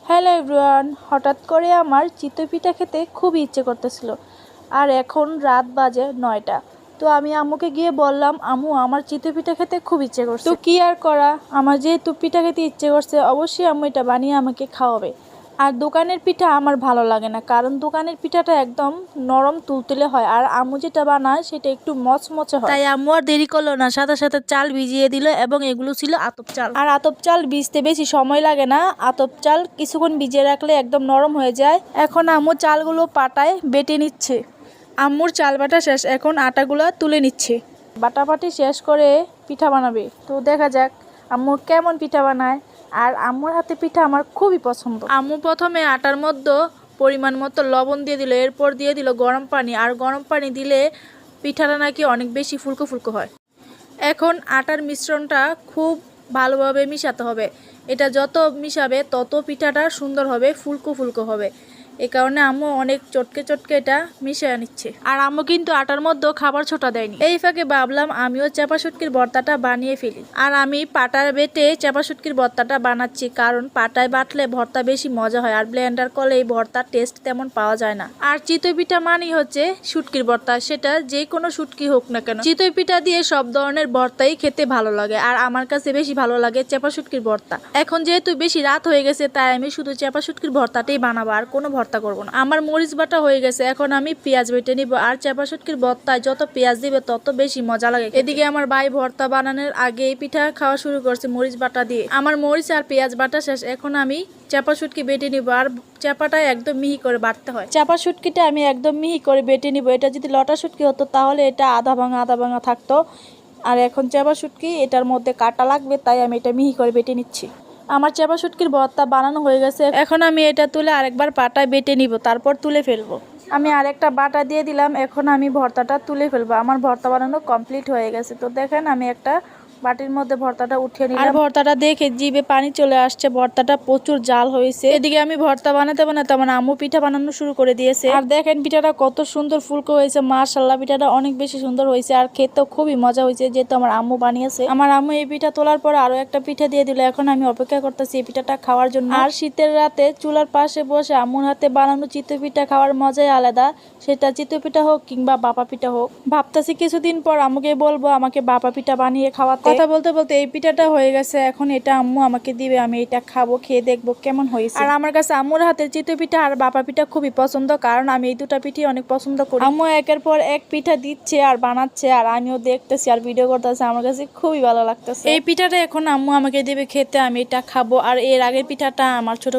Hello everyone, হঠাৎ করে আমার চিতই পিঠা খেতে খুবই ইচ্ছে করতেছিল। আর এখন রাত বাজে 9টা। তো আমি আম্মুকে গিয়ে বললাম, আম্মু আমার চিতই পিঠা খেতে খুব ইচ্ছে করছে। তো কি আর করা, আমার যেহেতু পিঠা খেতে ইচ্ছে করছে, অবশ্যই আম্মু এটা বানিয়ে আমাকে খাওয়াবে। আর দোকানের পিঠা আমার ভালো লাগে না, কারণ দোকানের পিঠাটা একদম নরম তুলতুলে হয়, আর আম্মু যেটা বানায় সেটা একটু মচমচে হয়। তাই আম্মু আর দেরি করলো না, সাথে সাথে চাল ভিজিয়ে দিল, এবং এগুলো ছিল আতপ চাল। আর আতপ চাল ভিজতে বেশি সময় লাগে না, আতপ চাল কিছুক্ষণ ভিজিয়ে রাখলে একদম নরম হয়ে যায়। এখন আম্মু চালগুলো পাটায় বেটে নিচ্ছে। আম্মুর চাল বাটা শেষ, এখন আটাগুলো তুলে নিচ্ছে। বাটাবাটি শেষ করে পিঠা বানাবে। তো দেখা যাক আম্মু কেমন পিঠা বানায়। আর আম্মুর হাতে পিঠা আমার খুবই পছন্দ। আম্মু প্রথমে আটার মধ্যে পরিমাণ মতো লবণ দিয়ে দিল, এরপর দিয়ে দিল গরম পানি। আর গরম পানি দিলে পিঠাটা নাকি অনেক বেশি ফুলকো ফুলকো হয়। এখন আটার মিশ্রণটা খুব ভালোভাবে মিশাতে হবে। এটা যত মিশাবে তত পিঠাটা সুন্দর হবে, ফুলকো ফুলকো হবে। এই কারণে আম্মু অনেক চটকে চটকে এটা মিশিয়ে নিচ্ছে। আর আম্মু কিন্তু আটার মধ্যে খাবার ছোটা দেয়নি। এই ফাঁকে ভাবলাম আমিও চাপা শুটকির ভর্তাটা বানিয়ে ফেলি। আর আমি পাটার বেটে চাপা শুটকির ভর্তাটা বানাচ্ছি, কারণ পাটায় বাটলে ভর্তা বেশি মজা হয়, আর ব্লেন্ডার করলে এই ভর্তার টেস্ট তেমন পাওয়া যায় না। আর চিতই পিঠা মানেই হচ্ছে শুটকির ভর্তা, সেটা যে কোনো শুটকি হোক না কেন। চিতই পিঠা দিয়ে সব ধরনের ভর্তাই খেতে ভালো লাগে, আর আমার কাছে বেশি ভালো লাগে চাপা শুটকির ভর্তা। এখন যেহেতু বেশি রাত হয়ে গেছে, তাই আমি শুধু চাপা শুটকির ভর্তাটাই বানাবো, আর কোনো ভর্তা করবো না। আমার মরিচ বাটা হয়ে গেছে, এখন আমি পেঁয়াজ বেটে নিব। আর চাপা শুটকির ভর্তায় যত পেঁয়াজ দিবে তত বেশি মজা লাগে। এদিকে আমার ভাই ভর্তা বানানোর আগে পিঠা খাওয়া শুরু করছে মরিচ বাটা দিয়ে। আমার মরিচ আর পেঁয়াজ বাটা শেষ, এখন আমি চাপা শুটকি বেটে নিব। আর চাপাটা একদম মিহি করে বাটতে হয়। চাপা শুটকিটা আমি একদম মিহি করে বেটে নিব। এটা যদি লটা শুটকি হতো তাহলে এটা আধা ভাঙা থাকতো। আর এখন চাপা শুটকি, এটার মধ্যে কাটা লাগবে, তাই আমি এটা মিহি করে বেটে নিচ্ছি। আমার চাপা শুটকির ভর্তা বানানো হয়ে গেছে, এখন আমি এটা তুলে আরেকবার পাটায় বেটে নিব, তারপর তুলে ফেলবো। আমি আরেকটা বাটা দিয়ে দিলাম, এখন আমি ভর্তাটা তুলে ফেলবো। আমার ভর্তা বানানো কমপ্লিট হয়ে গেছে। তো দেখেন আমি একটা বাটির মধ্যে ভর্তাটা উঠিয়ে নিলাম। আর ভর্তাটা দেখে জিভে পানি চলে আসছে, ভর্তাটা প্রচুর জাল হয়েছে। এদিকে আমি ভর্তা বানাতে বানাতে আমার আম্মু পিঠা বানানো শুরু করে দিয়েছে। আর দেখেন পিঠাটা কত সুন্দর ফুলকো হয়েছে, মাশাআল্লাহ পিঠাটা অনেক বেশি সুন্দর হয়েছে, আর খেতেও খুবই মজা হয়েছে, যেহেতু আমার আম্মু বানিয়েছে। আমার আম্মু এই পিঠা তোলার পরে আরো একটা পিঠা দিয়ে দিল, এখন আমি অপেক্ষা করতেছি এই পিঠাটা খাওয়ার জন্য। আর শীতের রাতে চুলার পাশে বসে আম্মুর হাতে বানানো চিতই পিঠা খাওয়ার মজাই আলাদা, সেটা চিতই পিঠা হোক কিংবা বাপা পিঠা হোক। ভাবতেছি কিছুদিন পর আম্মুকে বলবো আমাকে বাপা পিঠা বানিয়ে খাওয়াতে। কথা বলতে বলতে এই পিঠাটা হয়ে গেছে, এখন এটা আম্মু আমাকে দিবে, আমি এটা খাবো, খেয়ে দেখবো কেমন হয়েছে। আর আমার কাছে আম্মুর হাতের চিতই পিঠা আর বাপা পিঠা খুবই পছন্দ, কারণ আমি এই দুটা পিঠা অনেক পছন্দ করি। আম্মু একের পর এক পিঠা দিচ্ছে আর বানাচ্ছে, আর আমিও দেখতেছি আর ভিডিও করতেছি, আমার কাছে খুবই ভালো লাগতেছে। এই পিঠাটা এখন আম্মু আমাকে দিবে খেতে, আমি এটা খাবো। আর এর আগের পিঠাটা আমার ছোট